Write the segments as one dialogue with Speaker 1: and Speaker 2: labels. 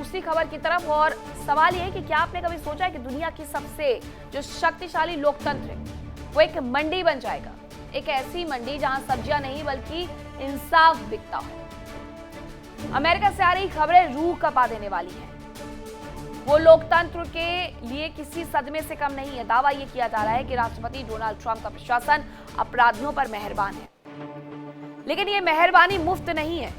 Speaker 1: दूसरी खबर की तरफ। और सवाल यह है कि क्या आपने कभी सोचा है कि दुनिया की सबसे जो शक्तिशाली लोकतंत्र है वो एक मंडी बन जाएगा, एक ऐसी मंडी जहां सब्जियां नहीं बल्कि इंसाफ बिकता हो। अमेरिका से आ रही खबरें रूह कपा देने वाली हैं। वो लोकतंत्र के लिए किसी सदमे से कम नहीं है। दावा यह किया जा रहा है कि राष्ट्रपति डोनाल्ड ट्रंप का प्रशासन अपराधियों पर मेहरबान है, लेकिन ये मेहरबानी मुफ्त नहीं है।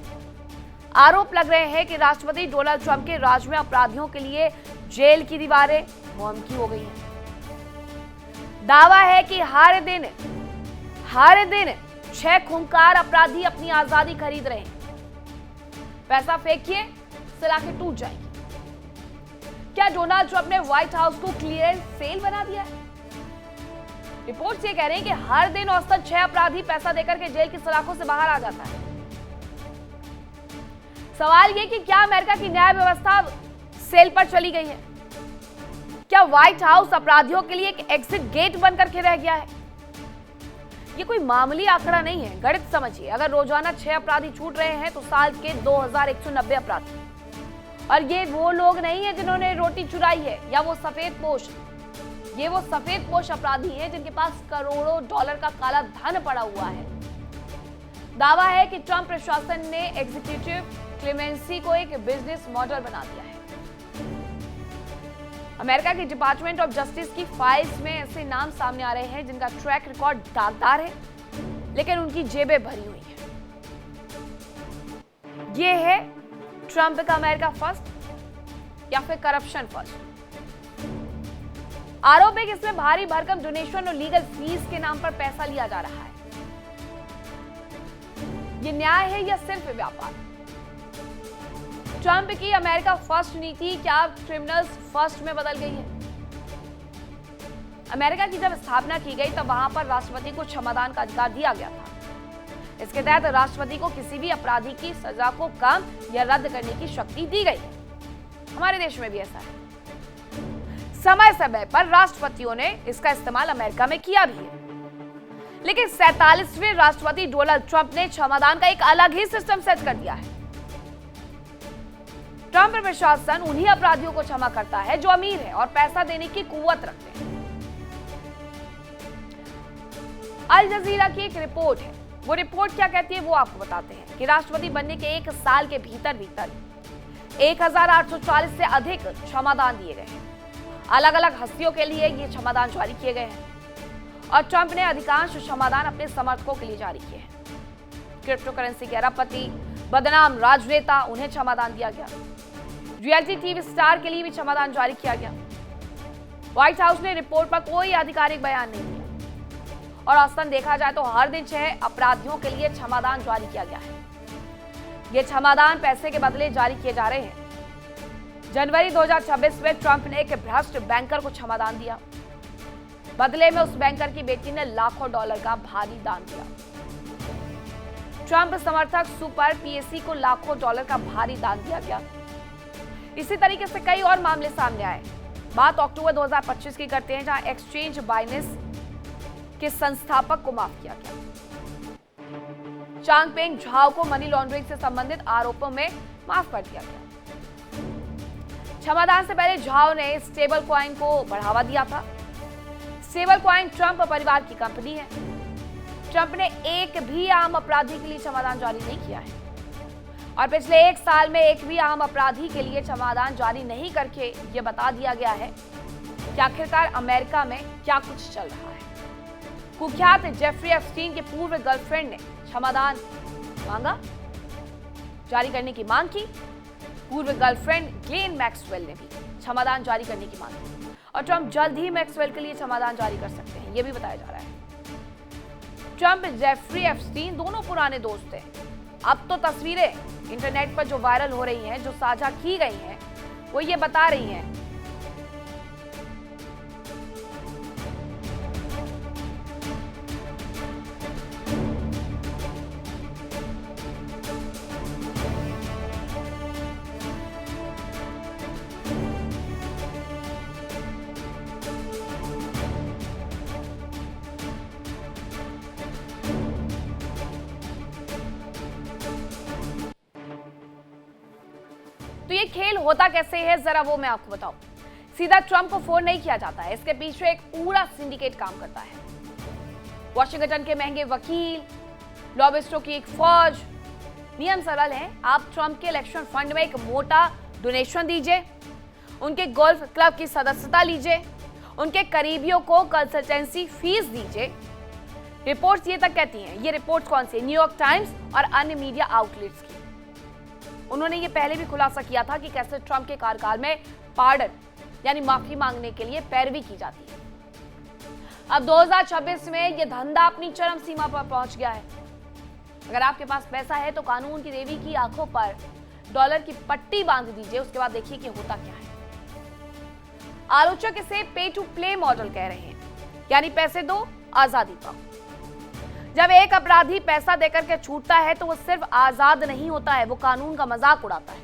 Speaker 1: आरोप लग रहे हैं कि राष्ट्रपति डोनाल्ड ट्रंप के राज में अपराधियों के लिए जेल की दीवारें मोहम्मकी हो गई हैं। दावा है कि हर दिन 6 खूंखार अपराधी अपनी आजादी खरीद रहे हैं। पैसा फेंकिए, सलाखें टूट जाएंगी। क्या डोनाल्ड ट्रंप ने व्हाइट हाउस को क्लियरेंस सेल बना दिया है? रिपोर्ट्स ये कह रहे हैं कि हर दिन औसतन 6 अपराधी पैसा देकर के जेल की सलाखों से बाहर आ जाता है। सवाल ये कि क्या अमेरिका की न्याय व्यवस्था सेल पर चली गई है? क्या व्हाइट हाउस अपराधियों के लिए एक एग्जिट गेट बनकर के रह गया है? ये कोई मामूली आंकड़ा नहीं है। गणित समझिए, अगर रोजाना 6 अपराधी छूट रहे हैं तो साल के 2190 अपराधी। और ये वो लोग नहीं है जिन्होंने रोटी चुराई है या वो सफेदपोश। ये वो सफेदपोश अपराधी हैं जिनके पास करोड़ों डॉलर का काला धन पड़ा हुआ है। दावा है कि ट्रंप प्रशासन ने एग्जीक्यूटिव क्लेमेंसी को एक बिजनेस मॉडल बना दिया है। अमेरिका की डिपार्टमेंट ऑफ जस्टिस की फाइल्स में ऐसे नाम सामने आ रहे हैं जिनका ट्रैक रिकॉर्ड दागदार है, लेकिन उनकी जेबें भरी हुई हैं। ये है ट्रंप का अमेरिका फर्स्ट या फिर करप्शन फर्स्ट। आरोप है कि इसमें भारी भरकम डोनेशन और लीगल फीस के नाम पर पैसा लिया जा रहा है। ये न्याय है या सिर्फ व्यापार? ट्रंप की अमेरिका फर्स्ट नीति क्या क्रिमिनल्स फर्स्ट में बदल गई है? अमेरिका की जब स्थापना की गई तब वहां पर राष्ट्रपति को क्षमादान का अधिकार दिया गया था। इसके तहत राष्ट्रपति को किसी भी अपराधी की सजा को कम या रद्द करने की शक्ति दी गई है। हमारे देश में भी ऐसा है। समय समय पर राष्ट्रपतियों ने इसका इस्तेमाल अमेरिका में किया भी है, लेकिन 47वें राष्ट्रपति डोनाल्ड ट्रंप ने क्षमादान का एक अलग ही सिस्टम सेट कर दिया है। ट्रंप प्रशासन उन्हीं अपराधियों को क्षमा करता है जो अमीर है और पैसा देने की कुव्वत रखते हैं। अल जजीरा की एक रिपोर्ट है। वो रिपोर्ट क्या कहती है वो आपको बताते हैं कि राष्ट्रपति बनने के 1 साल के भीतर 1840 से अधिक क्षमादान दिए गए हैं। अलग अलग हस्तियों के लिए ये क्षमादान जारी किए गए हैं और ट्रंप ने अधिकांश क्षमादान अपने समर्थकों के लिए जारी किए हैं। क्रिप्टो करेंसी के अरबपति, बदनाम राजनेता, उन्हें क्षमादान दिया गया। रियलिटी टीवी स्टार के लिए भी क्षमादान जारी किया गया। व्हाइट हाउस ने रिपोर्ट पर कोई आधिकारिक बयान नहीं दिया और औसतन देखा जाए तो हर दिन 6 अपराधियों के लिए क्षमादान जारी किया गया है। ये क्षमादान पैसे के बदले जारी किए जा रहे हैं। जनवरी 2026 में ट्रंप ने एक भ्रष्ट बैंकर को क्षमादान दिया। बदले में उस बैंकर की बेटी ने लाखों डॉलर का भारी दान दिया। ट्रंप समर्थक सुपर पीएसी को लाखों डॉलर का भारी दान दिया गया। इसी तरीके से कई और मामले सामने आए। बात अक्टूबर 2025 की करते हैं, जहां एक्सचेंज बाइनेंस के संस्थापक को माफ किया गया। चांगपेंग झाओ को मनी लॉन्ड्रिंग से संबंधित आरोपों में माफ कर दिया गया। क्षमादान से पहले झाओ ने स्टेबल कॉइन को बढ़ावा दिया था। स्टेबल कॉइन ट्रंप परिवार की कंपनी है। ट्रंप ने एक भी आम अपराधी के लिए क्षमादान जारी नहीं किया है और पिछले 1 साल में एक भी आम अपराधी के लिए क्षमादान जारी नहीं करके यह बता दिया गया है कि आखिरकार अमेरिका में क्या कुछ चल रहा है। कुख्यात जेफरी एप्स्टीन के पूर्व गर्लफ्रेंड ने क्षमादान मांगा, जारी करने की मांग की। पूर्व गर्लफ्रेंड ग्लेन मैक्सवेल ने भी क्षमादान जारी करने की मांग की और ट्रंप जल्द ही मैक्सवेल के लिए क्षमादान जारी कर सकते हैं, यह भी बताया जा रहा है। ट्रंप जेफरी एप्स्टीन दोनों पुराने दोस्त हैं। अब तो तस्वीरें इंटरनेट पर जो वायरल हो रही हैं, जो साझा की गई हैं, वो ये बता रही हैं तो ये खेल होता कैसे है, जरा वो मैं आपको बताऊं। सीधा ट्रंप को फोन नहीं किया जाता है, इसके पीछे एक पूरा सिंडिकेट काम करता है। वॉशिंगटन के महंगे वकील, लॉबिस्टों की एक फौज। नियम सरल है, आप ट्रंप के इलेक्शन फंड में एक मोटा डोनेशन दीजिए, उनके गोल्फ क्लब की सदस्यता लीजिए, उनके करीबियों को कंसल्टेंसी फीस दीजिए। रिपोर्ट्स ये तक कहती हैं, ये रिपोर्ट्स कौन सी, न्यूयॉर्क टाइम्स और अन्य मीडिया आउटलेट्स की। उन्होंने ये पहले भी खुलासा किया था कि कैसे ट्रंप के कार्यकाल में पार्डन यानी माफी मांगने के लिए पैरवी की जाती है। अब 2026 में ये धंधा अपनी चरम सीमा पर पहुंच गया है। अगर आपके पास पैसा है तो कानून की देवी की आंखों पर डॉलर की पट्टी बांध दीजिए, उसके बाद देखिए कि होता क्या है। आलोचक इसे पे टू प्ले मॉडल कह रहे हैं, यानी पैसे दो आजादी पाओ। जब एक अपराधी पैसा देकर के छूटता है तो वो सिर्फ आजाद नहीं होता है, वो कानून का मजाक उड़ाता है।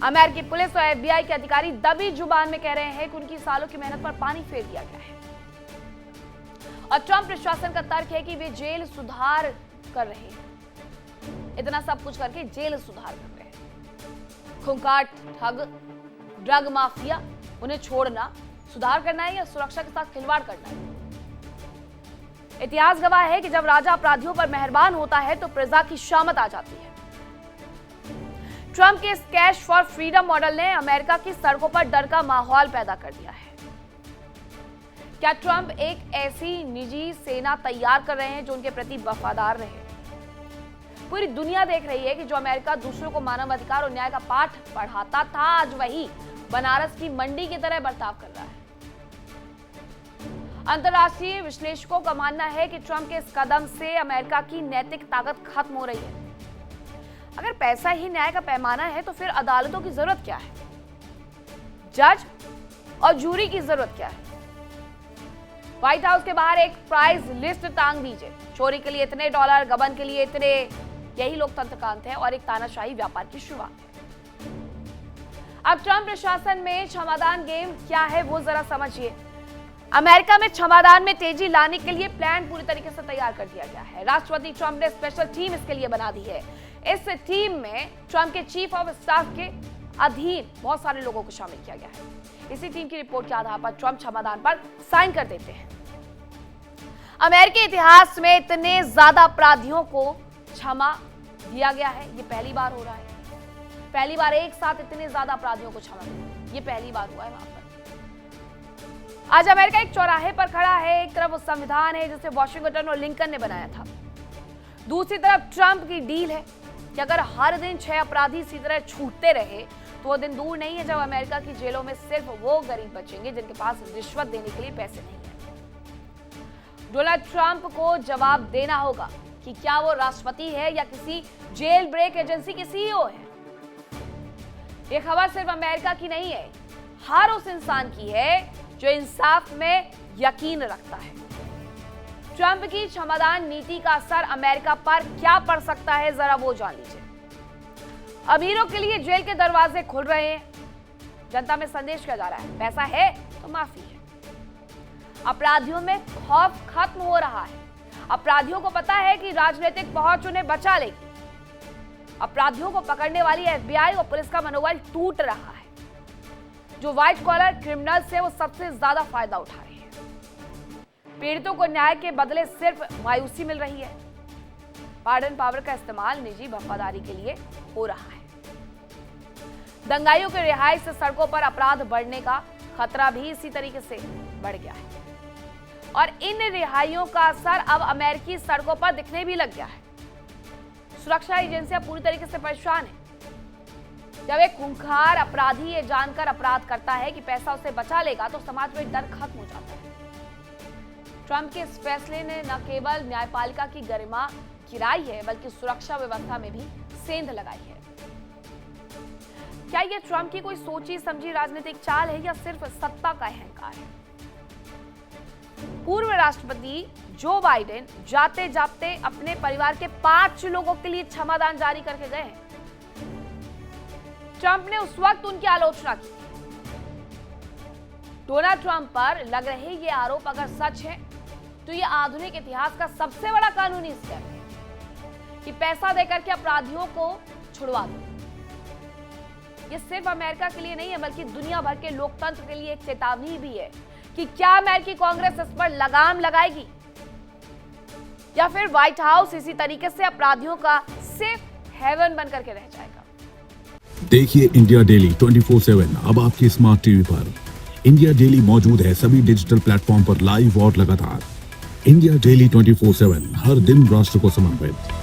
Speaker 1: अमेरिकी पुलिस और FBI के अधिकारी दबी जुबान में कह रहे हैं कि उनकी सालों की मेहनत पर पानी फेर दिया गया है। और ट्रंप प्रशासन का तर्क है कि वे जेल सुधार कर रहे हैं। इतना सब कुछ करके जेल सुधार कर रहे हैं। खूंखार ठग, ड्रग माफिया, उन्हें छोड़ना सुधार करना है या सुरक्षा के साथ खिलवाड़ करना है? इतिहास गवाह है कि जब राजा अपराधियों पर मेहरबान होता है तो प्रजा की शामत आ जाती है। ट्रंप के इस कैश फॉर फ्रीडम मॉडल ने अमेरिका की सड़कों पर डर का माहौल पैदा कर दिया है। क्या ट्रंप एक ऐसी निजी सेना तैयार कर रहे हैं जो उनके प्रति वफादार रहे? पूरी दुनिया देख रही है कि जो अमेरिका दूसरों को मानव अधिकार और न्याय का पाठ पढ़ाता था, आज वही बनारस की मंडी की तरह बर्ताव कर रहा है। अंतर्राष्ट्रीय विश्लेषकों का मानना है कि ट्रंप के इस कदम से अमेरिका की नैतिक ताकत खत्म हो रही है। अगर पैसा ही न्याय का पैमाना है तो फिर अदालतों की जरूरत क्या है? जज और जूरी की जरूरत क्या है? व्हाइट हाउस के बाहर एक प्राइस लिस्ट टांग दीजिए। चोरी के लिए इतने डॉलर, गबन के लिए इतने। यही लोकतंत्र का अंत है और एक तानाशाही व्यापार की शुरुआत है। अब ट्रंप प्रशासन में क्षमादान गेम क्या है वो जरा समझिए। अमेरिका में क्षमादान में तेजी लाने के लिए प्लान पूरी तरीके से तैयार कर दिया गया है। राष्ट्रपति ट्रंप ने स्पेशल टीम इसके लिए बना दी है। इस टीम में ट्रंप के चीफ ऑफ स्टाफ के अधीन बहुत सारे लोगों को शामिल किया गया है। इसी टीम की रिपोर्ट के आधार पर ट्रंप क्षमादान पर साइन कर देते हैं। अमेरिकी इतिहास में इतने ज्यादा अपराधियों को क्षमा दिया गया है, ये पहली बार हो रहा है। पहली बार एक साथ इतने ज्यादा अपराधियों को क्षमा दिया, ये पहली बार हुआ है वहां पर। आज अमेरिका एक चौराहे पर खड़ा है। एक तरफ वो संविधान है जिसे वॉशिंगटन और लिंकन ने बनाया था, दूसरी तरफ ट्रंप की डील है कि अगर हर दिन 6 अपराधी इसी तरह छूटते रहे तो वो दिन दूर नहीं है जब अमेरिका की जेलों में सिर्फ वो गरीब बचेंगे जिनके पास रिश्वत देने के लिए पैसे नहीं है। डोनाल्ड ट्रंप को जवाब देना होगा कि क्या वो राष्ट्रपति है या किसी जेल ब्रेक एजेंसी के CEO है। ये खबर सिर्फ अमेरिका की नहीं है, हर उस इंसान की है जो इंसाफ में यकीन रखता है। ट्रंप की क्षमादान नीति का असर अमेरिका पर क्या पड़ सकता है, जरा वो जान लीजिए। अमीरों के लिए जेल के दरवाजे खुल रहे हैं। जनता में संदेश किया जा रहा है, पैसा है तो माफी है। अपराधियों में खौफ खत्म हो रहा है। अपराधियों को पता है कि राजनीतिक पहुंच उन्हें बचा लेगी। अपराधियों को पकड़ने वाली FBI और पुलिस का मनोबल टूट रहा है। जो व्हाइट कॉलर क्रिमिनल से वो सबसे ज्यादा फायदा उठा रहे हैं। पीड़ितों को न्याय के बदले सिर्फ मायूसी मिल रही है। पार्डन पावर का इस्तेमाल निजी वफादारी के लिए हो रहा है। दंगाइयों की रिहाई से सड़कों पर अपराध बढ़ने का खतरा भी इसी तरीके से बढ़ गया है और इन रिहाइयों का असर अब अमेरिकी सड़कों पर दिखने भी लग गया है। सुरक्षा एजेंसियां पूरी तरीके से परेशान है। जब एक खूंखार अपराधी ये जानकर अपराध करता है कि पैसा उसे बचा लेगा तो समाज में डर खत्म हो जाता है। ट्रंप के इस फैसले ने न केवल न्यायपालिका की गरिमा गिराई है बल्कि सुरक्षा व्यवस्था में भी सेंध लगाई है। क्या यह ट्रंप की कोई सोची समझी राजनीतिक चाल है या सिर्फ सत्ता का अहंकार है? पूर्व राष्ट्रपति जो बाइडेन जाते जाते अपने परिवार के 5 लोगों के लिए क्षमादान जारी करके गए हैं। ट्रंप ने उस वक्त उनकी आलोचना की। डोनाल्ड ट्रंप पर लग रहे ये आरोप अगर सच है तो ये आधुनिक इतिहास का सबसे बड़ा कानूनी स्टेप है कि पैसा देकर के अपराधियों को छुड़वा दो। ये सिर्फ अमेरिका के लिए नहीं है बल्कि दुनिया भर के लोकतंत्र के लिए एक चेतावनी भी है कि क्या अमेरिकी कांग्रेस इस पर लगाम लगाएगी या फिर व्हाइट हाउस इसी तरीके से अपराधियों का सेफ हेवन बनकर के रह जाएगा।
Speaker 2: देखिए इंडिया डेली 24/7 अब आपकी स्मार्ट टीवी पर। इंडिया डेली मौजूद है सभी डिजिटल प्लेटफॉर्म पर लाइव और लगातार। इंडिया डेली 24/7 हर दिन राष्ट्र को समर्पित।